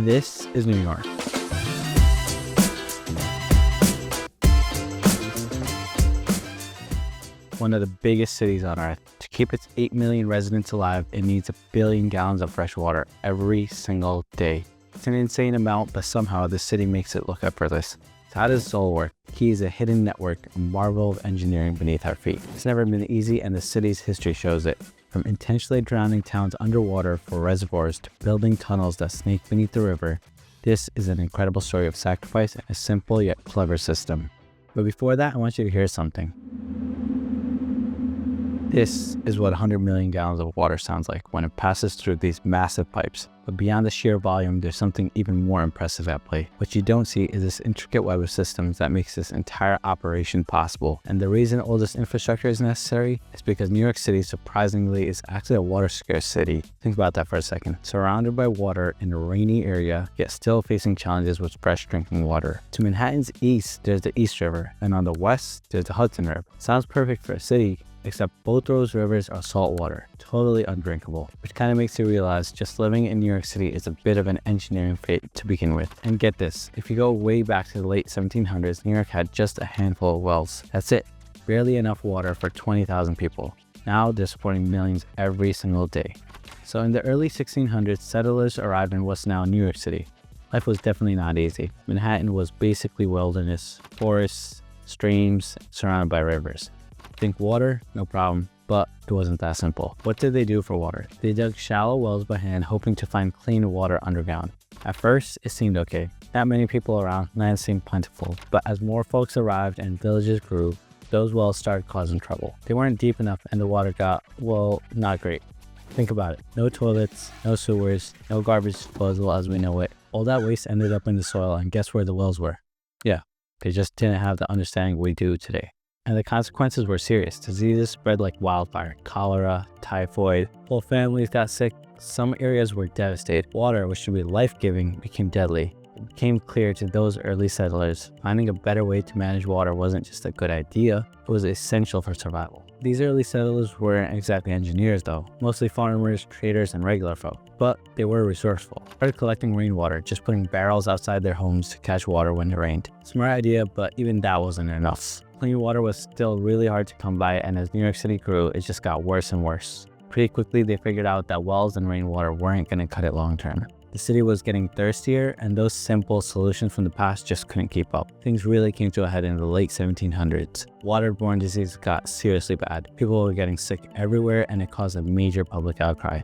This is New York. One of the biggest cities on earth. To keep its 8 million residents alive, it needs 1 billion gallons of fresh water every single day. It's an insane amount, but somehow the city makes it look effortless. So how does this all work? Key is a hidden network, a marvel of engineering beneath our feet. It's never been easy, and the city's history shows it. From intentionally drowning towns underwater for reservoirs to building tunnels that snake beneath the river, this is an incredible story of sacrifice and a simple yet clever system. But before that, I want you to hear something. This is what 100 million gallons of water sounds like when it passes through these massive pipes. But beyond the sheer volume, there's something even more impressive at play. What you don't see is this intricate web of systems that makes this entire operation possible. And the reason all this infrastructure is necessary is because New York City, surprisingly, is actually a water scarce city. Think about that for a second. Surrounded by water in a rainy area, yet still facing challenges with fresh drinking water. To Manhattan's east, there's the East River, and on the west, there's the Hudson River. Sounds perfect for a city, except both those rivers are salt water, totally undrinkable, which kind of makes you realize just living in New York City is a bit of an engineering feat to begin with. And get this, if you go way back to the late 1700s, New York had just a handful of wells. That's it, barely enough water for 20,000 people. Now they're supporting millions every single day. So in the early 1600s, settlers arrived in what's now New York City. Life was definitely not easy. Manhattan was basically wilderness, forests, streams, surrounded by rivers. Think water? No problem. But it wasn't that simple. What did they do for water? They dug shallow wells by hand, hoping to find clean water underground. At first, it seemed okay. Not many people around, land seemed plentiful. But as more folks arrived and villages grew, those wells started causing trouble. They weren't deep enough and the water got, well, not great. Think about it. No toilets, no sewers, no garbage disposal as we know it. All that waste ended up in the soil, and guess where the wells were? Yeah, they just didn't have the understanding we do today. And the consequences were serious. Diseases spread like wildfire. Cholera, typhoid, whole families got sick. Some areas were devastated. Water, which should be life-giving, became deadly. It became clear to those early settlers, finding a better way to manage water wasn't just a good idea, it was essential for survival. These early settlers weren't exactly engineers though, mostly farmers, traders, and regular folk, but they were resourceful. They started collecting rainwater, just putting barrels outside their homes to catch water when it rained. Smart idea, but even that wasn't enough. Clean water was still really hard to come by, and as New York City grew, it just got worse and worse. Pretty quickly, they figured out that wells and rainwater weren't going to cut it long term. The city was getting thirstier, and those simple solutions from the past just couldn't keep up. Things really came to a head in the late 1700s. Waterborne disease got seriously bad. People were getting sick everywhere, and it caused a major public outcry.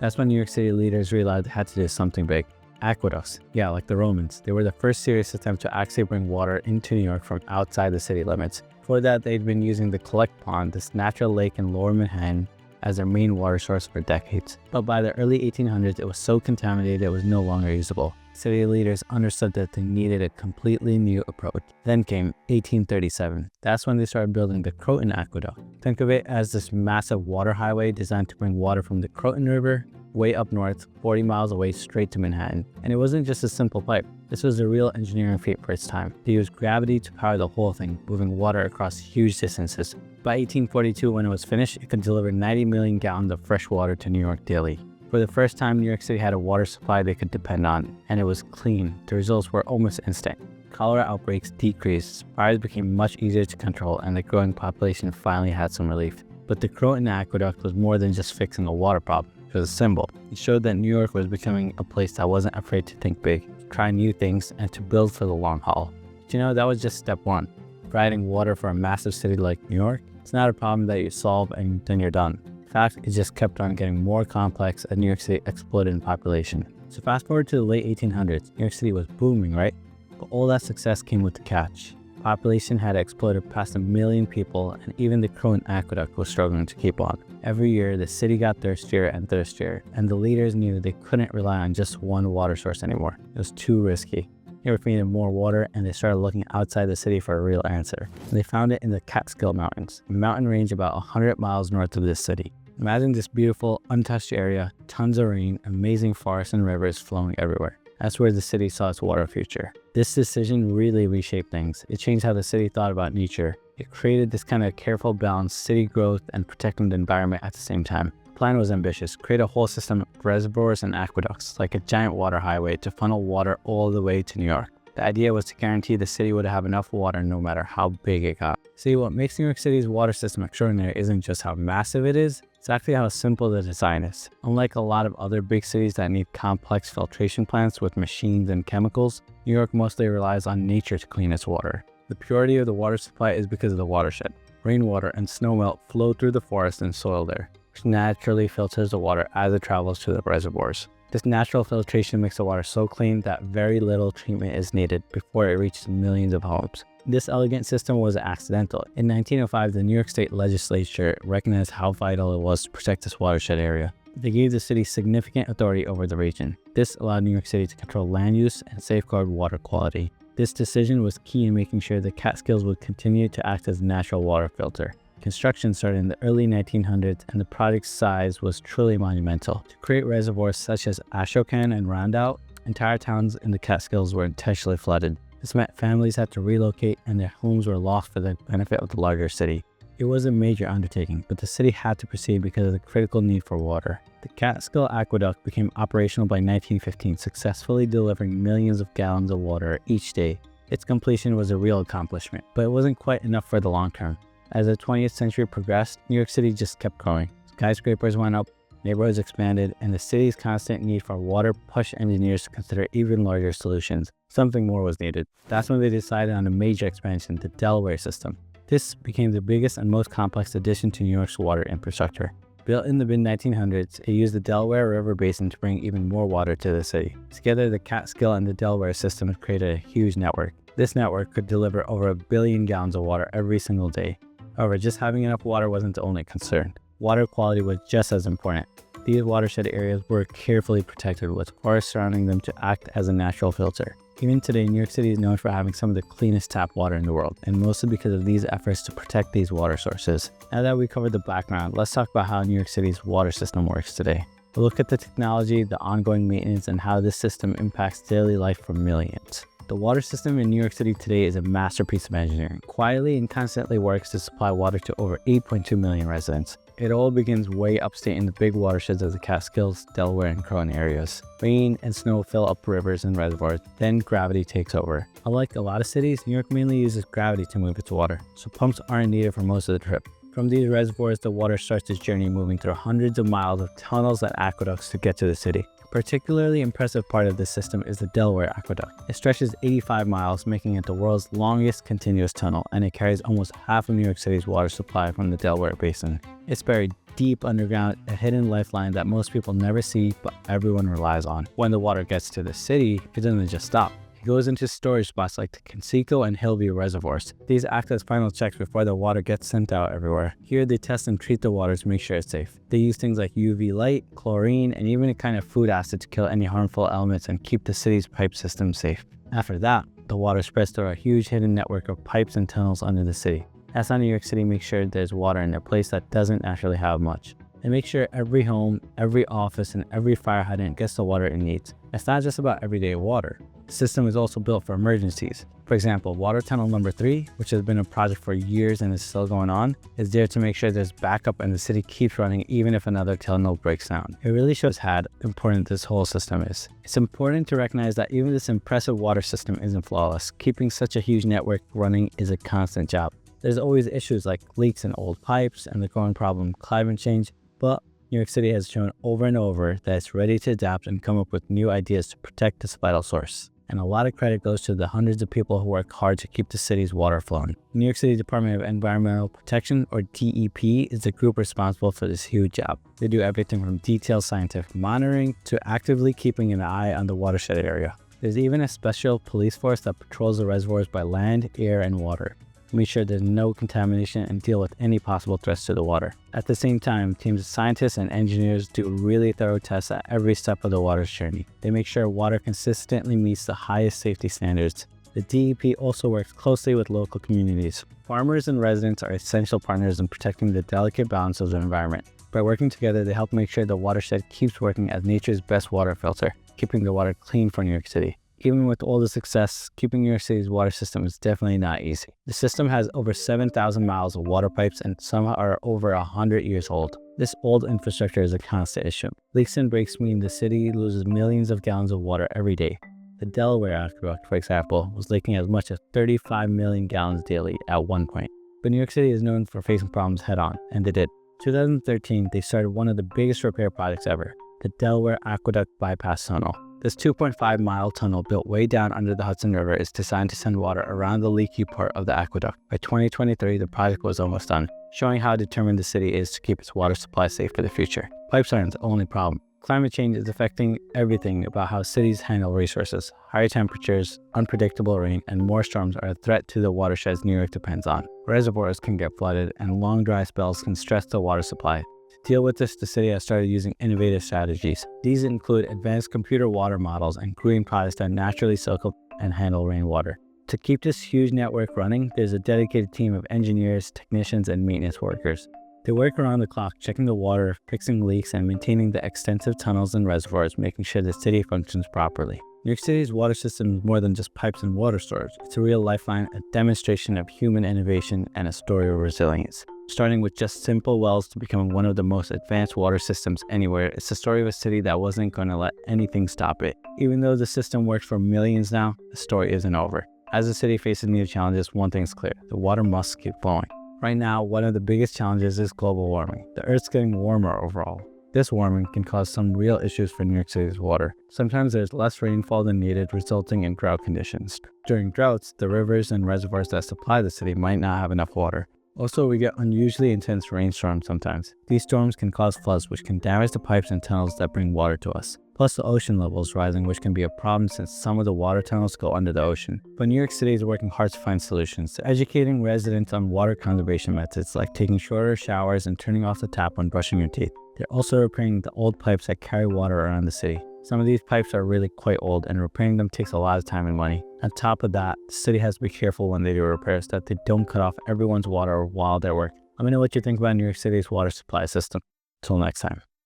That's when New York City leaders realized they had to do something big. Aqueducts, yeah, like the Romans. They were the first serious attempt to actually bring water into New York from outside the city limits. Before that, they'd been using the Collect Pond, this natural lake in Lower Manhattan, as their main water source for decades. But by the early 1800s, it was so contaminated it was no longer usable. City leaders understood that they needed a completely new approach. Then came 1837. That's when they started building the Croton Aqueduct. Think of it as this massive water highway designed to bring water from the Croton River way up north, 40 miles away, straight to Manhattan. And it wasn't just a simple pipe. This was a real engineering feat for its time. They used gravity to power the whole thing, moving water across huge distances. By 1842, when it was finished, it could deliver 90 million gallons of fresh water to New York daily. For the first time, New York City had a water supply they could depend on, and it was clean. The results were almost instant. Cholera outbreaks decreased, fires became much easier to control, and the growing population finally had some relief. But the Croton Aqueduct was more than just fixing a water problem. It was a symbol. It showed that New York was becoming a place that wasn't afraid to think big, to try new things, and to build for the long haul. But you know, that was just step one. Providing water for a massive city like New York, it's not a problem that you solve and then you're done. In fact, it just kept on getting more complex as New York City exploded in population. So fast forward to the late 1800s, New York City was booming, right? But all that success came with the catch. Population had exploded past 1 million people, and even the Croton Aqueduct was struggling to keep on. Every year, the city got thirstier and thirstier, and the leaders knew they couldn't rely on just one water source anymore. It was too risky. They were needed more water, and they started looking outside the city for a real answer. And they found it in the Catskill Mountains, a mountain range about 100 miles north of this city. Imagine this beautiful, untouched area, tons of rain, amazing forests and rivers flowing everywhere. That's where the city saw its water future. This decision really reshaped things. It changed how the city thought about nature. It created this kind of careful balance, city growth and protecting the environment at the same time. plan was ambitious: create a whole system of reservoirs and aqueducts, like a giant water highway, to funnel water all the way to New York. The idea was to guarantee the city would have enough water no matter how big it got. See, what makes New York City's water system extraordinary isn't just how massive it is, it's actually how simple the design is. Unlike a lot of other big cities that need complex filtration plants with machines and chemicals, New York mostly relies on nature to clean its water. The purity of the water supply is because of the watershed. Rainwater and snowmelt flow through the forest and soil there, which naturally filters the water as it travels to the reservoirs. This natural filtration makes the water so clean that very little treatment is needed before it reaches millions of homes. This elegant system was accidental. In 1905, the New York State Legislature recognized how vital it was to protect this watershed area. They gave the city significant authority over the region. This allowed New York City to control land use and safeguard water quality. This decision was key in making sure the Catskills would continue to act as a natural water filter. Construction started in the early 1900s, and the project's size was truly monumental. To create reservoirs such as Ashokan and Rondout, entire towns in the Catskills were intentionally flooded. This meant families had to relocate and their homes were lost for the benefit of the larger city. It was a major undertaking, but the city had to proceed because of the critical need for water. The Catskill Aqueduct became operational by 1915, successfully delivering millions of gallons of water each day. Its completion was a real accomplishment, but it wasn't quite enough for the long term. As the 20th century progressed, New York City just kept growing. Skyscrapers went up, neighborhoods expanded, and the city's constant need for water pushed engineers to consider even larger solutions. Something more was needed. That's when they decided on a major expansion, the Delaware system. This became the biggest and most complex addition to New York's water infrastructure. Built in the mid-1900s, it used the Delaware River basin to bring even more water to the city. Together, the Catskill and the Delaware systems created a huge network. This network could deliver over 1 billion gallons of water every single day. However, just having enough water wasn't the only concern. Water quality was just as important. These watershed areas were carefully protected with forests surrounding them to act as a natural filter. Even today, New York City is known for having some of the cleanest tap water in the world, and mostly because of these efforts to protect these water sources. Now that we covered the background, let's talk about how New York City's water system works today. We'll look at the technology, the ongoing maintenance, and how this system impacts daily life for millions. The water system in New York City today is a masterpiece of engineering. Quietly and constantly works to supply water to over 8.2 million residents. It all begins way upstate in the big watersheds of the Catskills, Delaware, and Crown areas. Rain and snow fill up rivers and reservoirs, then gravity takes over. Unlike a lot of cities, New York mainly uses gravity to move its water, so pumps aren't needed for most of the trip. From these reservoirs, the water starts its journey moving through hundreds of miles of tunnels and aqueducts to get to the city. A particularly impressive part of this system is the Delaware Aqueduct. It stretches 85 miles, making it the world's longest continuous tunnel, and it carries almost half of New York City's water supply from the Delaware Basin. It's buried deep underground, a hidden lifeline that most people never see, but everyone relies on. When the water gets to the city, it doesn't just stop. It goes into storage spots like the Conseco and Hillview reservoirs. These act as final checks before the water gets sent out everywhere. Here they test and treat the water to make sure it's safe. They use things like UV light, chlorine, and even a kind of food acid to kill any harmful elements and keep the city's pipe system safe. After that, the water spreads through a huge hidden network of pipes and tunnels under the city. That's how New York City makes sure there's water in a place that doesn't naturally have much. They make sure every home, every office, and every fire hydrant gets the water it needs. It's not just about everyday water. The system is also built for emergencies. For example, Water Tunnel Number 3, which has been a project for years and is still going on, is there to make sure there's backup and the city keeps running even if another tunnel breaks down. It really shows how important this whole system is. It's important to recognize that even this impressive water system isn't flawless. Keeping such a huge network running is a constant job. There's always issues like leaks in old pipes and the growing problem of climate change, but New York City has shown over and over that it's ready to adapt and come up with new ideas to protect this vital source. And a lot of credit goes to the hundreds of people who work hard to keep the city's water flowing. New York City Department of Environmental Protection, or DEP, is the group responsible for this huge job. They do everything from detailed scientific monitoring to actively keeping an eye on the watershed area. There's even a special police force that patrols the reservoirs by land, air, and water. Make sure there's no contamination and deal with any possible threats to the water. At the same time, teams of scientists and engineers do really thorough tests at every step of the water's journey. They make sure water consistently meets the highest safety standards. The DEP also works closely with local communities. Farmers and residents are essential partners in protecting the delicate balance of the environment. By working together, they help make sure the watershed keeps working as nature's best water filter, keeping the water clean for New York City. Even with all the success, keeping New York City's water system is definitely not easy. The system has over 7,000 miles of water pipes and some are over 100 years old. This old infrastructure is a constant issue. Leaks and breaks mean the city loses millions of gallons of water every day. The Delaware Aqueduct, for example, was leaking as much as 35 million gallons daily at one point. But New York City is known for facing problems head-on, and they did. In 2013, they started one of the biggest repair projects ever, the Delaware Aqueduct Bypass Tunnel. This 2.5-mile tunnel built way down under the Hudson River is designed to send water around the leaky part of the aqueduct. By 2023, the project was almost done, showing how determined the city is to keep its water supply safe for the future. Pipes aren't the only problem. Climate change is affecting everything about how cities handle resources. Higher temperatures, unpredictable rain, and more storms are a threat to the watersheds New York depends on. Reservoirs can get flooded, and long dry spells can stress the water supply. To deal with this, the city has started using innovative strategies. These include advanced computer water models and green products that naturally soak up and handle rainwater. To keep this huge network running, there's a dedicated team of engineers, technicians, and maintenance workers. They work around the clock, checking the water, fixing leaks, and maintaining the extensive tunnels and reservoirs, making sure the city functions properly. New York City's water system is more than just pipes and water storage. It's a real lifeline, a demonstration of human innovation, and a story of resilience. Starting with just simple wells to becoming one of the most advanced water systems anywhere, it's the story of a city that wasn't going to let anything stop it. Even though the system works for millions now, the story isn't over. As the city faces new challenges, one thing's clear: the water must keep flowing. Right now, one of the biggest challenges is global warming. The Earth's getting warmer overall. This warming can cause some real issues for New York City's water. Sometimes there's less rainfall than needed, resulting in drought conditions. During droughts, the rivers and reservoirs that supply the city might not have enough water. Also, we get unusually intense rainstorms sometimes. These storms can cause floods, which can damage the pipes and tunnels that bring water to us. Plus, the ocean level is rising, which can be a problem since some of the water tunnels go under the ocean. But New York City is working hard to find solutions, educating residents on water conservation methods like taking shorter showers and turning off the tap when brushing your teeth. They're also repairing the old pipes that carry water around the city. Some of these pipes are really quite old, and repairing them takes a lot of time and money. On top of that, the city has to be careful when they do repairs that they don't cut off everyone's water while they're working. Let me know what you think about New York City's water supply system. Until next time.